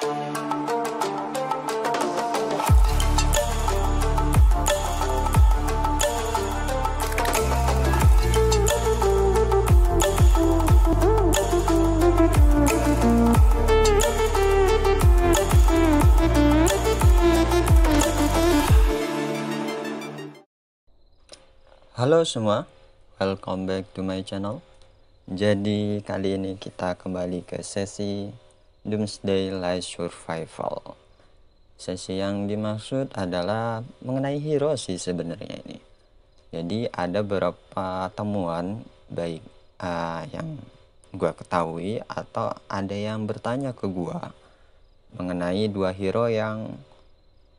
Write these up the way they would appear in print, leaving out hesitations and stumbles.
Halo semua, welcome back to my channel. Jadi kali ini kita kembali ke sesi Doomsday Light Survival. Sesi yang dimaksud adalah mengenai hero sih sebenarnya ini. Jadi ada beberapa temuan baik yang gua ketahui atau ada yang bertanya ke gua mengenai dua hero yang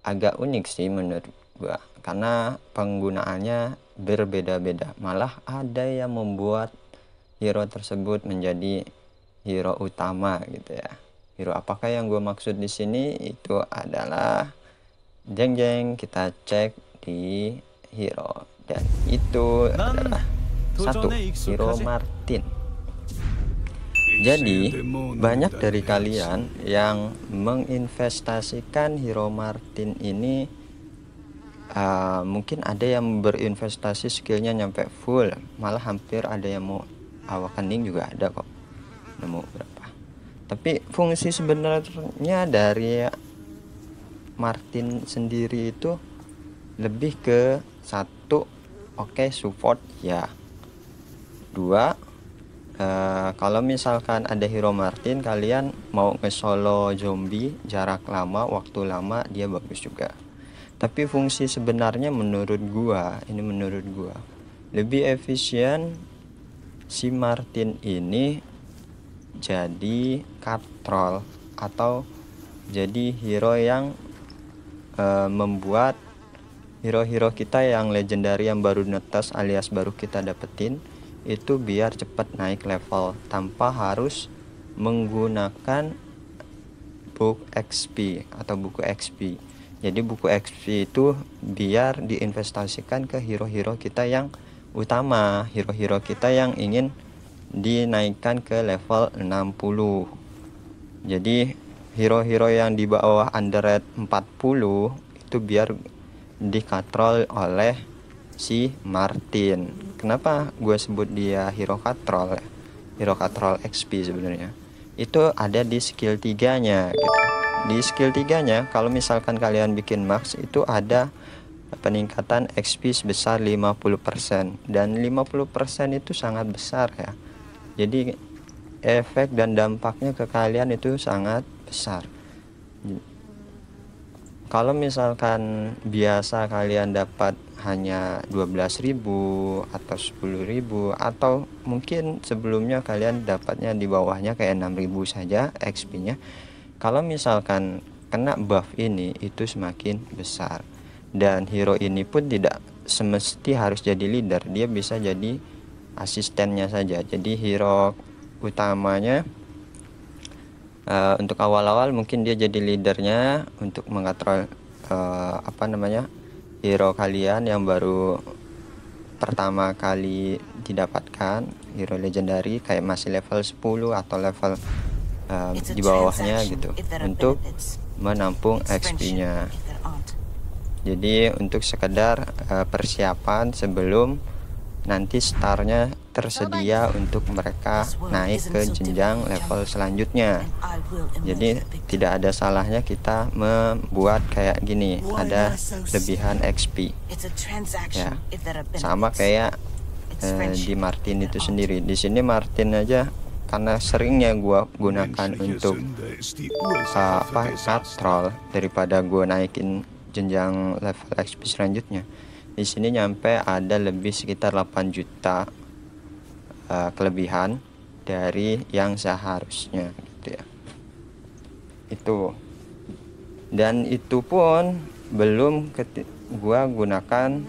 agak unik sih menurut gua, karena penggunaannya berbeda-beda. Malah ada yang membuat hero tersebut menjadi hero utama gitu ya. Hero apakah yang gue maksud di sini? Itu adalah jeng kita cek di hero, dan itu adalah satu hero Martin. Jadi banyak dari kalian yang menginvestasikan hero Martin ini. Mungkin ada yang berinvestasi skillnya nyampe full, malah hampir ada yang mau awakening juga ada kok, nemu berapa. Tapi fungsi sebenarnya dari Martin sendiri itu lebih ke satu, support ya. Dua, kalau misalkan ada hero Martin, kalian mau nge-solo zombie jarak lama, waktu lama, dia bagus juga. Tapi fungsi sebenarnya menurut gua lebih efisien si Martin ini jadi katrol atau jadi hero yang membuat hero-hero kita yang legendary yang baru netes alias baru kita dapetin itu biar cepat naik level tanpa harus menggunakan book XP atau buku XP. Jadi buku XP itu biar diinvestasikan ke hero-hero kita yang utama, hero-hero kita yang ingin dinaikkan ke level 60. Jadi hero-hero yang di bawah under 40 itu biar dikatrol oleh si Martin. Kenapa gue sebut dia hero katrol ya? Hero katrol XP sebenarnya. Itu ada di skill 3-nya gitu. Di skill 3-nya kalau misalkan kalian bikin max itu ada peningkatan XP sebesar 50%, dan 50% itu sangat besar ya. Jadi efek dan dampaknya ke kalian itu sangat besar. Kalau misalkan biasa kalian dapat hanya 12.000 atau 10.000, atau mungkin sebelumnya kalian dapatnya di bawahnya kayak 6.000 saja XP-nya. Kalau misalkan kena buff ini itu semakin besar, dan hero ini pun tidak semesti harus jadi leader, dia bisa jadi asistennya saja. Jadi hero utamanya untuk awal-awal mungkin dia jadi leadernya untuk mengatrol hero kalian yang baru pertama kali didapatkan, hero legendary kayak masih level 10 atau level di bawahnya gitu, untuk menampung XP-nya. Jadi untuk sekedar persiapan sebelum nanti startnya tersedia untuk mereka naik ke jenjang level selanjutnya. Jadi tidak ada salahnya kita membuat kayak gini, ada lebihan XP ya, sama kayak di Martin itu sendiri. Di sini Martin aja karena seringnya gua gunakan untuk katrol daripada gua naikin jenjang level XP selanjutnya. Di sini nyampe ada lebih sekitar 8 juta kelebihan dari yang seharusnya gitu ya. Itu, dan itu pun belum gua gunakan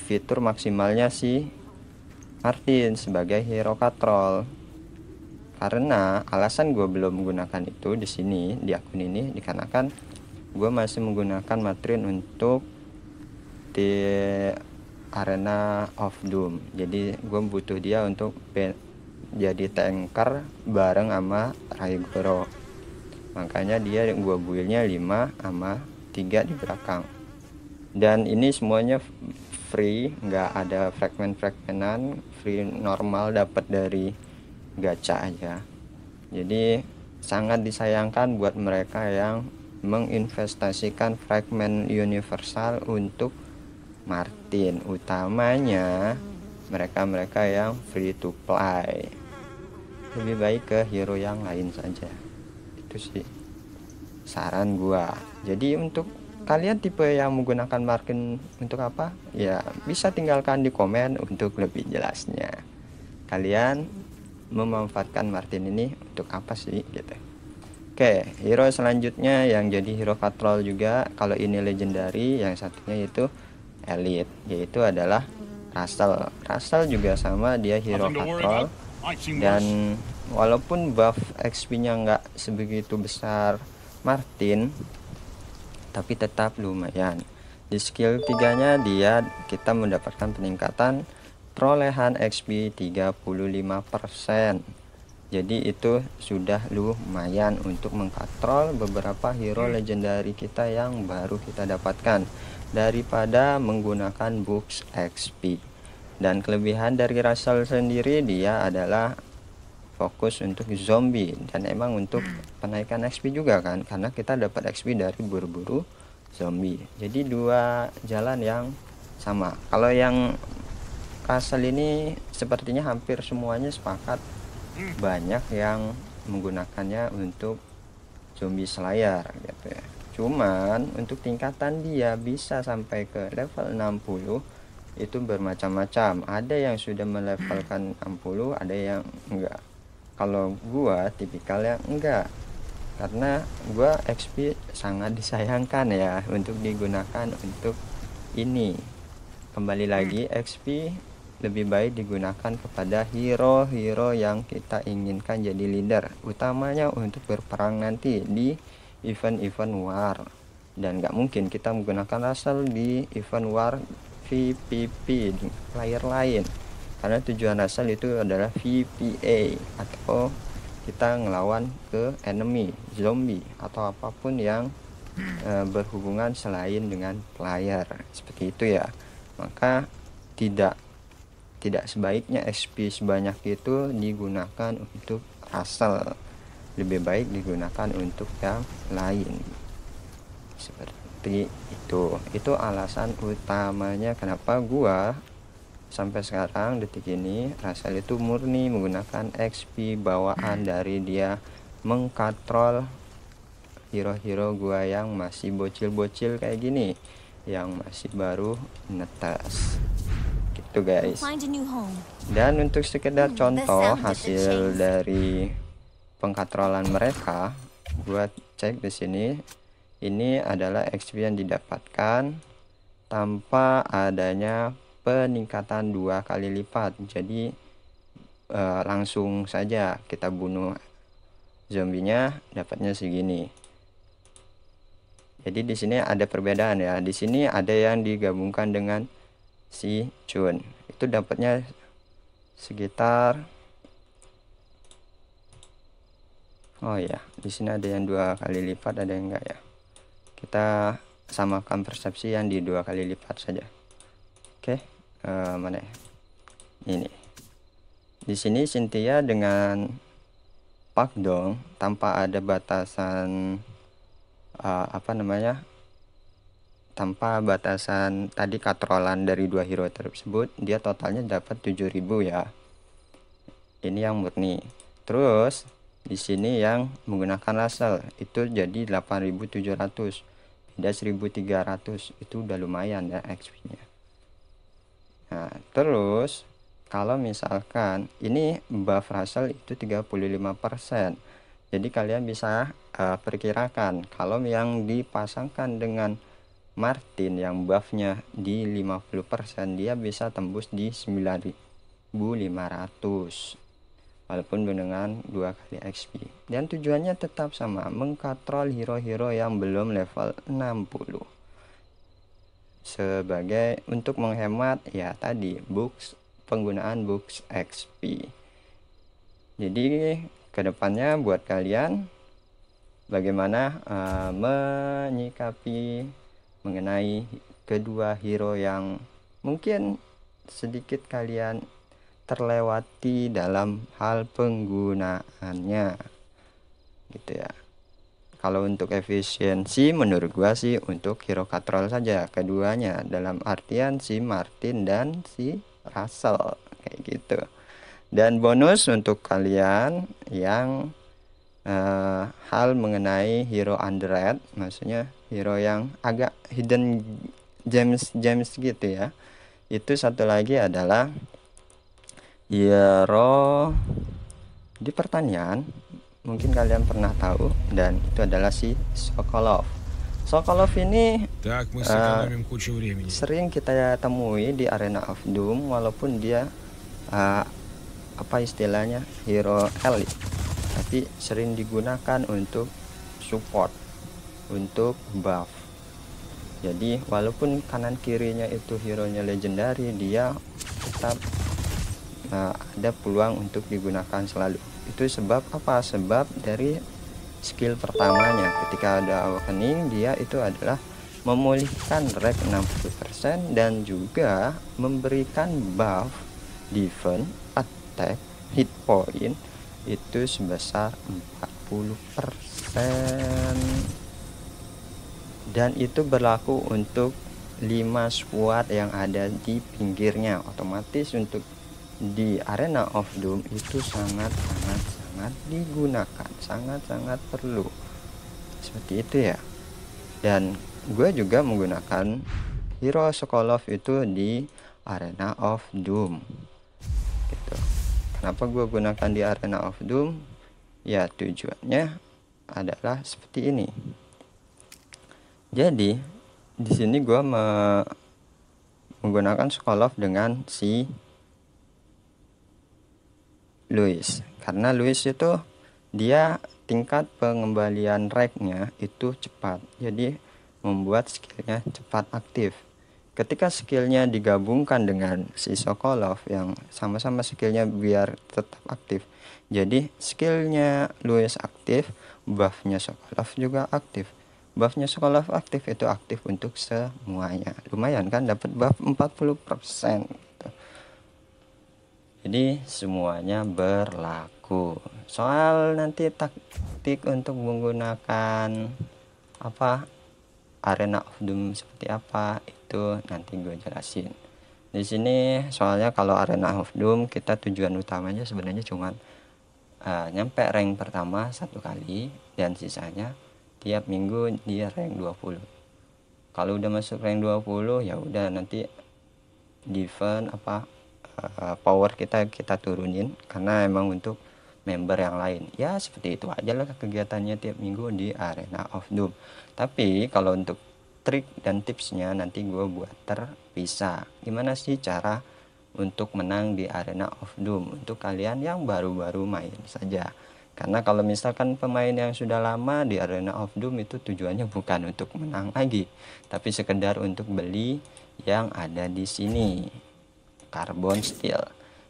fitur maksimalnya si Martin sebagai hero katrol. Karena alasan gue belum menggunakan itu di sini di akun ini dikarenakan gue masih menggunakan Martin untuk di Arena of Doom. Jadi gue butuh dia untuk jadi tanker bareng sama Raigoro. Makanya dia gua buildnya 5 sama 3 di belakang. Dan ini semuanya free, nggak ada fragmen-fragmenan, free normal, dapat dari gacha aja. Jadi sangat disayangkan buat mereka yang menginvestasikan fragmen universal untuk Martin, utamanya mereka-mereka yang free to play. Lebih baik ke hero yang lain saja. Itu sih saran gua. Jadi untuk kalian tipe yang menggunakan Martin untuk apa? Ya bisa tinggalkan di komen untuk lebih jelasnya. Kalian memanfaatkan Martin ini untuk apa sih gitu. Oke, hero selanjutnya yang jadi hero patrol juga, kalau ini legendary, yang satunya itu elite, yaitu adalah Russell. Russell juga sama, dia hero patrol, dan walaupun buff XP nya nggak sebegitu besar Martin, tapi tetap lumayan. Di skill 3 nya kita mendapatkan peningkatan perolehan XP 35%. Jadi itu sudah lumayan untuk mengkatrol beberapa hero legendary kita yang baru kita dapatkan daripada menggunakan books XP. Dan kelebihan dari Russell sendiri, dia adalah fokus untuk zombie dan emang untuk penaikan XP juga kan, karena kita dapat XP dari buru-buru zombie. Jadi dua jalan yang sama. Kalau yang Russell ini sepertinya hampir semuanya sepakat, banyak yang menggunakannya untuk zombie slayer gitu ya. Cuman untuk tingkatan dia bisa sampai ke level 60 itu bermacam-macam. Ada yang sudah melevelkan 60, ada yang enggak. Kalau gua tipikalnya enggak, karena gua XP sangat disayangkan ya untuk digunakan untuk ini. Kembali lagi, XP lebih baik digunakan kepada hero-hero yang kita inginkan jadi leader, utamanya untuk berperang nanti di event-event war. Dan nggak mungkin kita menggunakan Russell di event war VPP di player lain, karena tujuan Russell itu adalah VPA, atau kita ngelawan ke enemy, zombie, atau apapun yang berhubungan selain dengan player, seperti itu ya. Maka tidak sebaiknya XP sebanyak itu digunakan untuk Russell, lebih baik digunakan untuk yang lain, seperti itu alasan utamanya kenapa gua sampai sekarang detik ini Russell itu murni menggunakan XP bawaan dari dia mengkatrol hero-hero gua yang masih bocil-bocil kayak gini, yang masih baru netas gitu guys. Dan untuk sekedar contoh hasil dari pengkatrolan mereka, buat cek di sini, ini adalah XP yang didapatkan tanpa adanya peningkatan 2 kali lipat. Jadi langsung saja kita bunuh zombinya dapatnya segini. Jadi di sini ada perbedaan ya. Di sini ada yang digabungkan dengan si Chun, itu dapatnya sekitar, oh ya, di sini ada yang 2 kali lipat, ada yang enggak ya. Kita samakan persepsi yang di 2 kali lipat saja. Oke, mana ya? Ini. Di sini Cynthia dengan Pak Dong tanpa ada batasan tanpa batasan tadi katrolan dari 2 hero tersebut, dia totalnya dapat 7.000 ya. Ini yang murni. Terus di sini yang menggunakan Russell itu jadi 8.700, beda 1.300, itu udah lumayan ya XP-nya. Nah, terus kalau misalkan ini buff Russell itu 35%. Jadi kalian bisa perkirakan kalau yang dipasangkan dengan Martin yang buffnya di 50%, dia bisa tembus di 9.500 walaupun dengan 2 kali XP. Dan tujuannya tetap sama, mengkatrol hero-hero yang belum level 60 sebagai untuk menghemat ya tadi penggunaan books XP. Jadi kedepannya buat kalian bagaimana menyikapi mengenai kedua hero yang mungkin sedikit kalian terlewati dalam hal penggunaannya gitu ya. Kalau untuk efisiensi menurut gua sih untuk hero katrol saja keduanya, dalam artian si Martin dan si Russell kayak gitu. Dan bonus untuk kalian yang hal mengenai hero underrated, maksudnya hero yang agak hidden gems gitu ya, itu satu lagi adalah hero di pertanian, mungkin kalian pernah tahu, dan itu adalah si Sokolov. Sokolov ini Так мы сэкономим кучу времени. sering kita temui di Arena of Doom, walaupun dia apa istilahnya hero elit, tapi sering digunakan untuk support, untuk buff. Jadi walaupun kanan kirinya itu hero nya legendary, dia tetap ada peluang untuk digunakan selalu. Itu sebab apa? Sebab dari skill pertamanya ketika ada awakening, dia itu adalah memulihkan rek 60% dan juga memberikan buff defense, attack, hit point itu sebesar 40%, dan itu berlaku untuk 5 squad yang ada di pinggirnya. Otomatis untuk di Arena of Doom itu sangat digunakan, sangat perlu seperti itu ya. Dan gue juga menggunakan hero Sokolov itu di Arena of Doom gitu. Kenapa gue gunakan di Arena of Doom? Ya tujuannya adalah seperti ini. Jadi di sini gue menggunakan Sokolov dengan si Louis, karena Louis itu dia tingkat pengembalian ranknya itu cepat, jadi membuat skillnya cepat aktif. Ketika skillnya digabungkan dengan si Sokolov yang sama-sama skillnya biar tetap aktif, jadi skillnya Louis aktif, buffnya Sokolov juga aktif. Buffnya Sokolov aktif itu aktif untuk semuanya. Lumayan kan, dapat buff 40%. Jadi semuanya berlaku. Soal nanti taktik untuk menggunakan apa Arena of Doom seperti apa, itu nanti gue jelasin. Di sini soalnya kalau Arena of Doom kita tujuan utamanya sebenarnya cuma nyampe rank pertama 1 kali, dan sisanya tiap minggu di rank 20. Kalau udah masuk rank 20 ya udah nanti defense power kita turunin, karena emang untuk member yang lain. Ya seperti itu aja lah kegiatannya tiap minggu di Arena of Doom. Tapi kalau untuk trik dan tipsnya nanti gue buat terpisah. Gimana sih cara untuk menang di Arena of Doom untuk kalian yang baru-baru main saja. Karena kalau misalkan pemain yang sudah lama di Arena of Doom itu tujuannya bukan untuk menang lagi, tapi sekedar untuk beli yang ada di sini. Carbon Steel.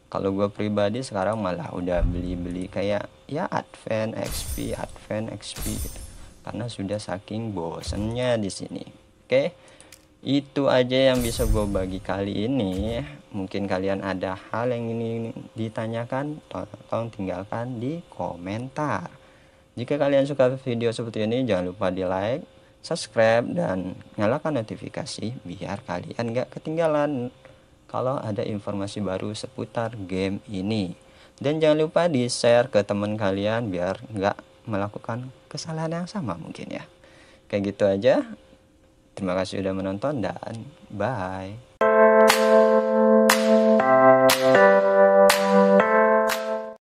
Kalau gue pribadi sekarang malah udah beli kayak ya Advent XP gitu. Karena sudah saking bosennya di sini. Oke. Itu aja yang bisa gue bagi kali ini. Mungkin kalian ada hal yang ingin ditanyakan, tolong tinggalkan di komentar. Jika kalian suka video seperti ini, jangan lupa di like, subscribe, dan nyalakan notifikasi biar kalian gak ketinggalan kalau ada informasi baru seputar game ini. Dan jangan lupa di share ke teman kalian biar nggak melakukan kesalahan yang sama mungkin ya. Kayak gitu aja. Terima kasih sudah menonton dan bye.